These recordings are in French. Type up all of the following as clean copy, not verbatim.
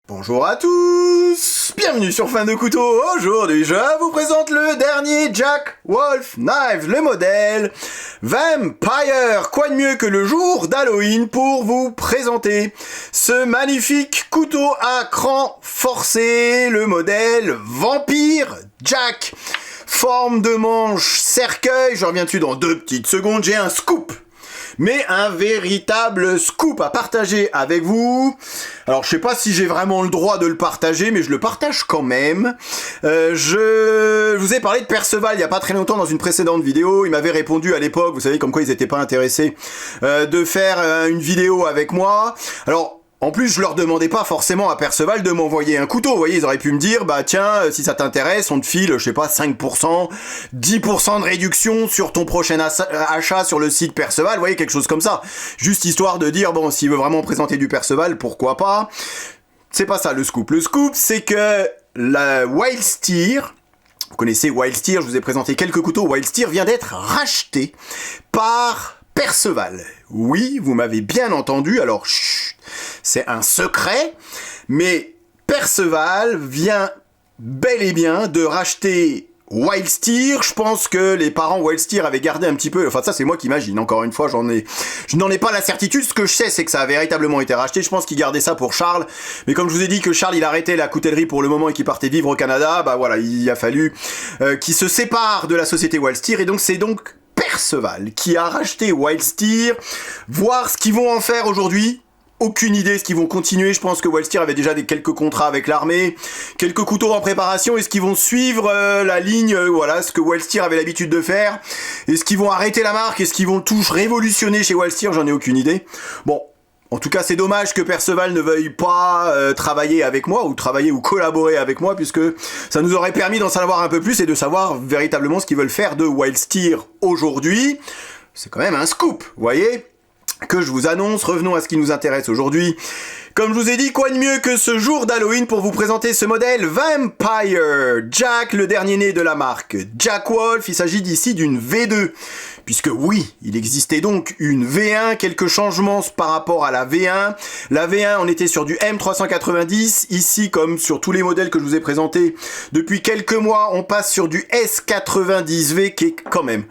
Bonjour à tous, bienvenue sur Fin de Couteau. Aujourd'hui je vous présente le dernier Jack Wolf Knives, le modèle Vampire. Quoi de mieux que le jour d'Halloween pour vous présenter ce magnifique couteau à cran forcé, le modèle Vampire Jack. Forme de manche cercueil, je reviens dessus dans 2 petites secondes, j'ai un scoop. Mais un véritable scoop à partager avec vous. Alors je sais pas si j'ai vraiment le droit de le partager, mais je le partage quand même. Je vous ai parlé de Perceval il y a pas très longtemps dans une précédente vidéo. Il m'avait répondu à l'époque, vous savez, comme quoi ils étaient pas intéressés de faire une vidéo avec moi. Alors en plus, je leur demandais pas forcément à Perceval de m'envoyer un couteau, vous voyez, ils auraient pu me dire, bah tiens, si ça t'intéresse, on te file, je sais pas, 5%, 10% de réduction sur ton prochain achat sur le site Perceval, vous voyez, quelque chose comme ça. Juste histoire de dire, bon, s'il veut vraiment présenter du Perceval, pourquoi pas. C'est pas ça le scoop. Le scoop, c'est que la Wild Steer, vous connaissez Wild Steer, je vous ai présenté quelques couteaux, Wild Steer vient d'être racheté par Perceval. Oui, vous m'avez bien entendu, alors chut, c'est un secret, mais Perceval vient bel et bien de racheter Wild Steer. Je pense que les parents Wild Steer avaient gardé un petit peu, enfin ça c'est moi qui imagine, encore une fois je n'en ai pas la certitude. Ce que je sais c'est que ça a véritablement été racheté, je pense qu'ils gardaient ça pour Charles, mais comme je vous ai dit que Charles il arrêtait la coutellerie pour le moment et qu'il partait vivre au Canada, bah voilà, il a fallu qu'il se sépare de la société Wild Steer, et donc c'est donc Perceval qui a racheté Wild Steer. Voir ce qu'ils vont en faire aujourd'hui, aucune idée. Est-ce qu'ils vont continuer? Je pense que Wild Steer avait déjà quelques contrats avec l'armée, quelques couteaux en préparation. Est-ce qu'ils vont suivre la ligne, voilà, ce que Wild Steer avait l'habitude de faire? Est-ce qu'ils vont arrêter la marque? Est-ce qu'ils vont tout révolutionner chez Wild Steer? J'en ai aucune idée. Bon, en tout cas, c'est dommage que Perceval ne veuille pas travailler avec moi, ou collaborer avec moi, puisque ça nous aurait permis d'en savoir un peu plus et de savoir véritablement ce qu'ils veulent faire de Wild Steer aujourd'hui. C'est quand même un scoop, vous voyez, que je vous annonce. Revenons à ce qui nous intéresse aujourd'hui. Comme je vous ai dit, quoi de mieux que ce jour d'Halloween pour vous présenter ce modèle Vampire Jack, le dernier né de la marque Jack Wolf. Il s'agit d'ici d'une V2. Puisque oui, il existait donc une V1, quelques changements par rapport à la V1. La V1, on était sur du M390. Ici, comme sur tous les modèles que je vous ai présentés depuis quelques mois, on passe sur du S90V, qui est quand même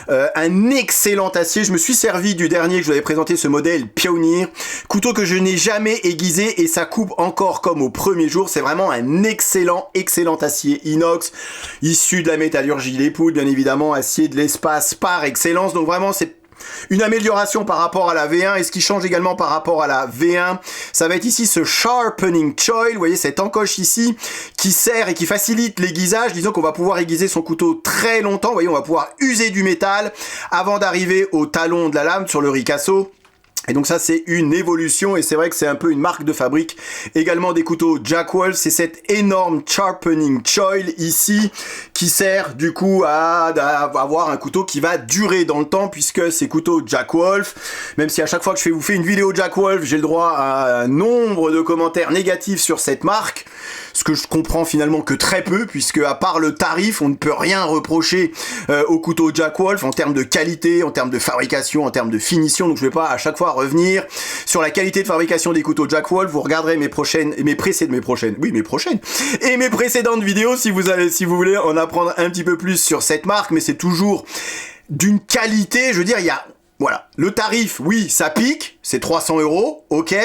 un excellent acier. Je me suis servi du dernier que je vous avais présenté, ce modèle Pioneer. Couteau que je n'ai jamais aiguisé et ça coupe encore comme au premier jour. C'est vraiment un excellent acier inox, issu de la métallurgie Les Poudres, bien évidemment, acier de l'espace par excellence. Donc vraiment c'est une amélioration par rapport à la V1, et ce qui change également par rapport à la V1, ça va être ici ce Sharpening Choil, vous voyez cette encoche ici qui sert et qui facilite l'aiguisage. Disons qu'on va pouvoir aiguiser son couteau très longtemps, vous voyez, on va pouvoir user du métal avant d'arriver au talon de la lame sur le ricasso. Et donc ça c'est une évolution, et c'est vrai que c'est un peu une marque de fabrique également des couteaux Jack Wolf. C'est cette énorme Sharpening Choil ici qui sert du coup à avoir un couteau qui va durer dans le temps, puisque ces couteaux Jack Wolf, même si à chaque fois que je vous fais une vidéo Jack Wolf, j'ai le droit à un nombre de commentaires négatifs sur cette marque, ce que je comprends finalement que très peu, puisque à part le tarif, on ne peut rien reprocher aux couteaux Jack Wolf en termes de qualité, en termes de fabrication, en termes de finition. Donc je vais pas à chaque fois revenir sur la qualité de fabrication des couteaux Jack Wolf. Vous regarderez mes précédentes vidéos si vous voulez en apprendre un petit peu plus sur cette marque, mais c'est toujours d'une qualité, je veux dire, voilà, le tarif, oui, ça pique, c'est 300 €, ok.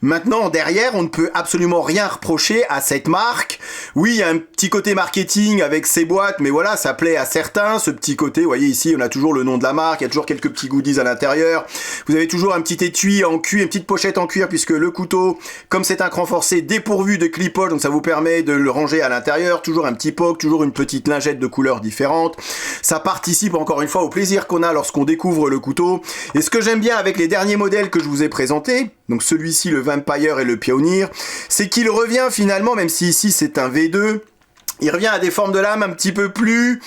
Maintenant, derrière, on ne peut absolument rien reprocher à cette marque. Oui, il y a un petit côté marketing avec ces boîtes, mais voilà, ça plaît à certains, ce petit côté. Vous voyez ici, on a toujours le nom de la marque, il y a toujours quelques petits goodies à l'intérieur. Vous avez toujours un petit étui en cuir, une petite pochette en cuir, puisque le couteau, comme c'est un cran forcé, dépourvu de clip-poche, donc ça vous permet de le ranger à l'intérieur. Toujours un petit poke, toujours une petite lingette de couleurs différentes. Ça participe encore une fois au plaisir qu'on a lorsqu'on découvre le couteau. Et ce que j'aime bien avec les derniers modèles que je vous ai présentés, donc celui-ci, le Vampire et le Pioneer, c'est qu'il revient finalement, même si ici c'est un V2, il revient à des formes de lame un petit peu plus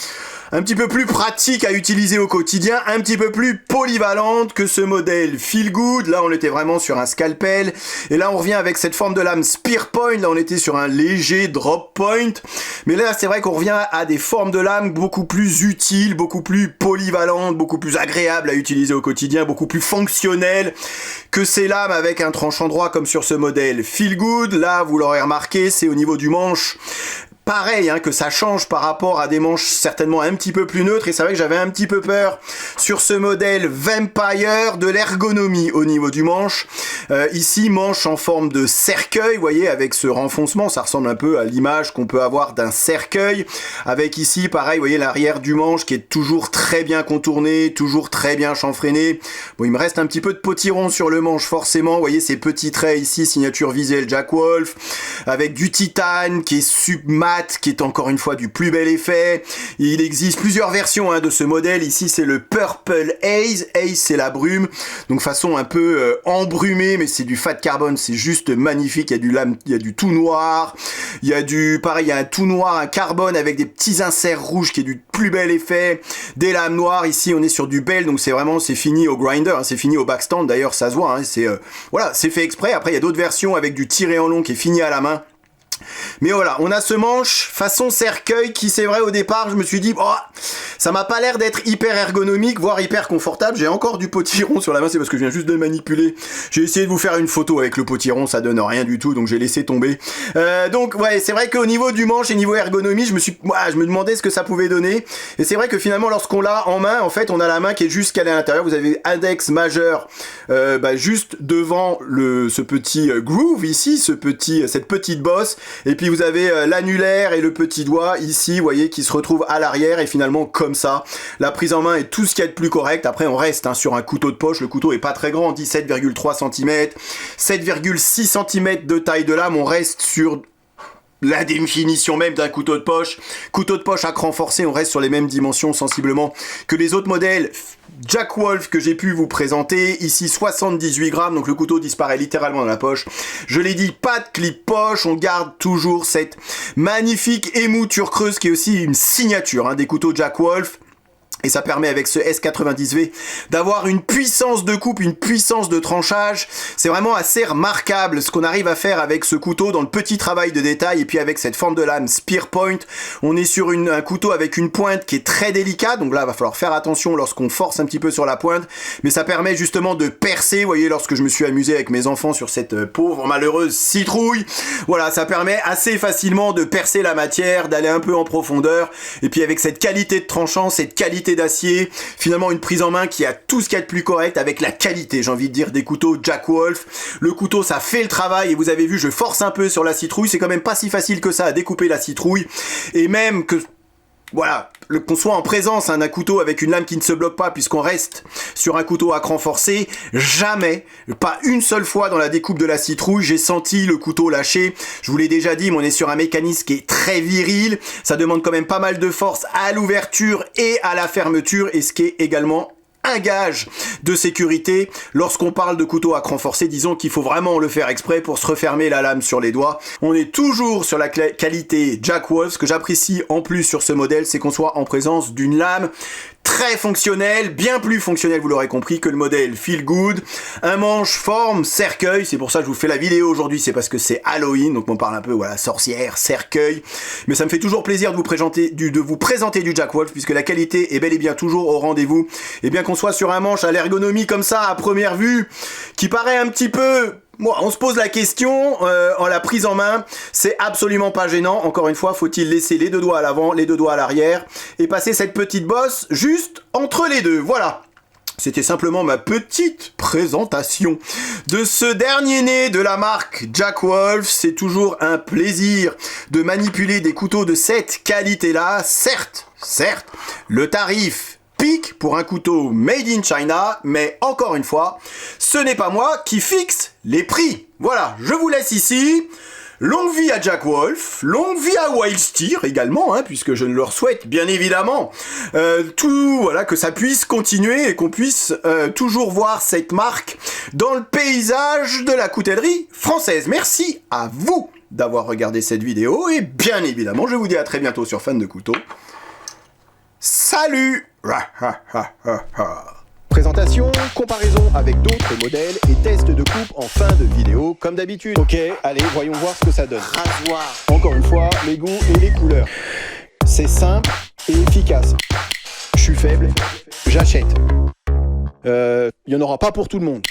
pratique à utiliser au quotidien, un petit peu plus polyvalente que ce modèle Feel Good. Là, on était vraiment sur un scalpel. Et là, on revient avec cette forme de lame Spear Point. Là, on était sur un léger Drop Point. Mais là, c'est vrai qu'on revient à des formes de lame beaucoup plus utiles, beaucoup plus polyvalentes, beaucoup plus agréables à utiliser au quotidien, beaucoup plus fonctionnelles que ces lames avec un tranchant droit comme sur ce modèle Feel Good. Là, vous l'aurez remarqué, c'est au niveau du manche. Pareil, hein, que ça change par rapport à des manches certainement un petit peu plus neutres, et c'est vrai que j'avais un petit peu peur sur ce modèle Vampire de l'ergonomie au niveau du manche. Ici, manche en forme de cercueil, vous voyez, avec ce renfoncement, ça ressemble un peu à l'image qu'on peut avoir d'un cercueil, avec ici, pareil, vous voyez, l'arrière du manche qui est toujours très bien contourné, toujours très bien chanfreiné. Bon, il me reste un petit peu de potiron sur le manche, forcément, vous voyez, ces petits traits ici, signature visuelle Jack Wolf, avec du titane qui est mat, qui est encore une fois du plus bel effet. Il existe plusieurs versions de ce modèle. Ici, c'est le Purple Haze. Haze, c'est la brume. Donc, façon un peu embrumée, mais c'est du fat carbone. C'est juste magnifique. Il y a du tout noir. Il y a pareil, il y a un tout noir, un carbone avec des petits inserts rouges qui est du plus bel effet. Des lames noires. Ici, on est sur du bel. Donc, c'est fini au grinder. C'est fini au backstand. D'ailleurs, ça se voit. Voilà, c'est fait exprès. Après, il y a d'autres versions avec du tiré en long qui est fini à la main. Mais voilà, on a ce manche façon cercueil qui, c'est vrai, au départ, je me suis dit, oh, ça m'a pas l'air d'être hyper ergonomique, voire hyper confortable. J'ai encore du potiron sur la main, c'est parce que je viens juste de le manipuler. J'ai essayé de vous faire une photo avec le potiron, ça donne rien du tout, donc j'ai laissé tomber. Donc ouais, c'est vrai qu'au niveau du manche et niveau ergonomie, je me demandais ce que ça pouvait donner. Et c'est vrai que finalement, lorsqu'on l'a en main, en fait, on a la main qui est juste calée à l'intérieur. Vous avez index majeur juste devant ce petit groove ici, cette petite bosse. Et puis vous avez l'annulaire et le petit doigt ici, vous voyez, qui se retrouvent à l'arrière, et finalement comme ça, la prise en main est tout ce qu'il y a de plus correct. Après on reste sur un couteau de poche, le couteau est pas très grand, 17,3 cm, 7,6 cm de taille de lame, on reste sur la définition même d'un couteau de poche à cran forcé, on reste sur les mêmes dimensions sensiblement que les autres modèles Jack Wolf que j'ai pu vous présenter. Ici 78 grammes, donc le couteau disparaît littéralement dans la poche. Je l'ai dit, pas de clip poche, on garde toujours cette magnifique émouture creuse qui est aussi une signature des couteaux Jack Wolf. Et ça permet avec ce S90V d'avoir une puissance de coupe, une puissance de tranchage. C'est vraiment assez remarquable ce qu'on arrive à faire avec ce couteau dans le petit travail de détail. Et puis avec cette forme de lame Spear Point, on est sur un couteau avec une pointe qui est très délicate. Donc là, il va falloir faire attention lorsqu'on force un petit peu sur la pointe. Mais ça permet justement de percer. Vous voyez, lorsque je me suis amusé avec mes enfants sur cette pauvre malheureuse citrouille. Voilà, ça permet assez facilement de percer la matière, d'aller un peu en profondeur. Et puis avec cette qualité de tranchant, cette qualité d'acier, finalement une prise en main qui a tout ce qu'il y a de plus correct avec la qualité, j'ai envie de dire, des couteaux Jack Wolf. Le couteau, ça fait le travail, et vous avez vu, je force un peu sur la citrouille, c'est quand même pas si facile que ça à découper la citrouille, et même que voilà, qu'on soit en présence d'un couteau avec une lame qui ne se bloque pas, puisqu'on reste sur un couteau à cran forcé, jamais, pas une seule fois dans la découpe de la citrouille, j'ai senti le couteau lâcher. Je vous l'ai déjà dit, mais on est sur un mécanisme qui est très viril, ça demande quand même pas mal de force à l'ouverture et à la fermeture, et ce qui est également un gage de sécurité. Lorsqu'on parle de couteau à cran forcé, disons qu'il faut vraiment le faire exprès pour se refermer la lame sur les doigts. On est toujours sur la qualité Jack Wolf. Ce que j'apprécie en plus sur ce modèle, c'est qu'on soit en présence d'une lame très fonctionnel, bien plus fonctionnel, vous l'aurez compris, que le modèle Feel Good. Un manche forme cercueil, c'est pour ça que je vous fais la vidéo aujourd'hui, c'est parce que c'est Halloween, donc on parle un peu, voilà, sorcière, cercueil. Mais ça me fait toujours plaisir de vous présenter du Jack Wolf, puisque la qualité est bel et bien toujours au rendez-vous. Et bien qu'on soit sur un manche à l'ergonomie comme ça, à première vue, qui paraît un petit peu... Bon, on se pose la question, en la prise en main, c'est absolument pas gênant. Encore une fois, faut-il laisser les deux doigts à l'avant, les deux doigts à l'arrière, et passer cette petite bosse juste entre les deux, voilà. C'était simplement ma petite présentation de ce dernier né de la marque Jack Wolf. C'est toujours un plaisir de manipuler des couteaux de cette qualité-là. Certes, le tarif pique pour un couteau made in China, mais encore une fois, ce n'est pas moi qui fixe les prix. Voilà, je vous laisse ici. Longue vie à Jack Wolf, longue vie à Wild Steer également, puisque je ne leur souhaite bien évidemment voilà, que ça puisse continuer et qu'on puisse toujours voir cette marque dans le paysage de la coutellerie française. Merci à vous d'avoir regardé cette vidéo, et bien évidemment, je vous dis à très bientôt sur Fan de Couteaux. Salut! Présentation, comparaison avec d'autres modèles et test de coupe en fin de vidéo comme d'habitude. Ok, allez, voyons voir ce que ça donne. Rasoir. Encore une fois, les goûts et les couleurs. C'est simple et efficace. Je suis faible, j'achète. Il n'y en aura pas pour tout le monde.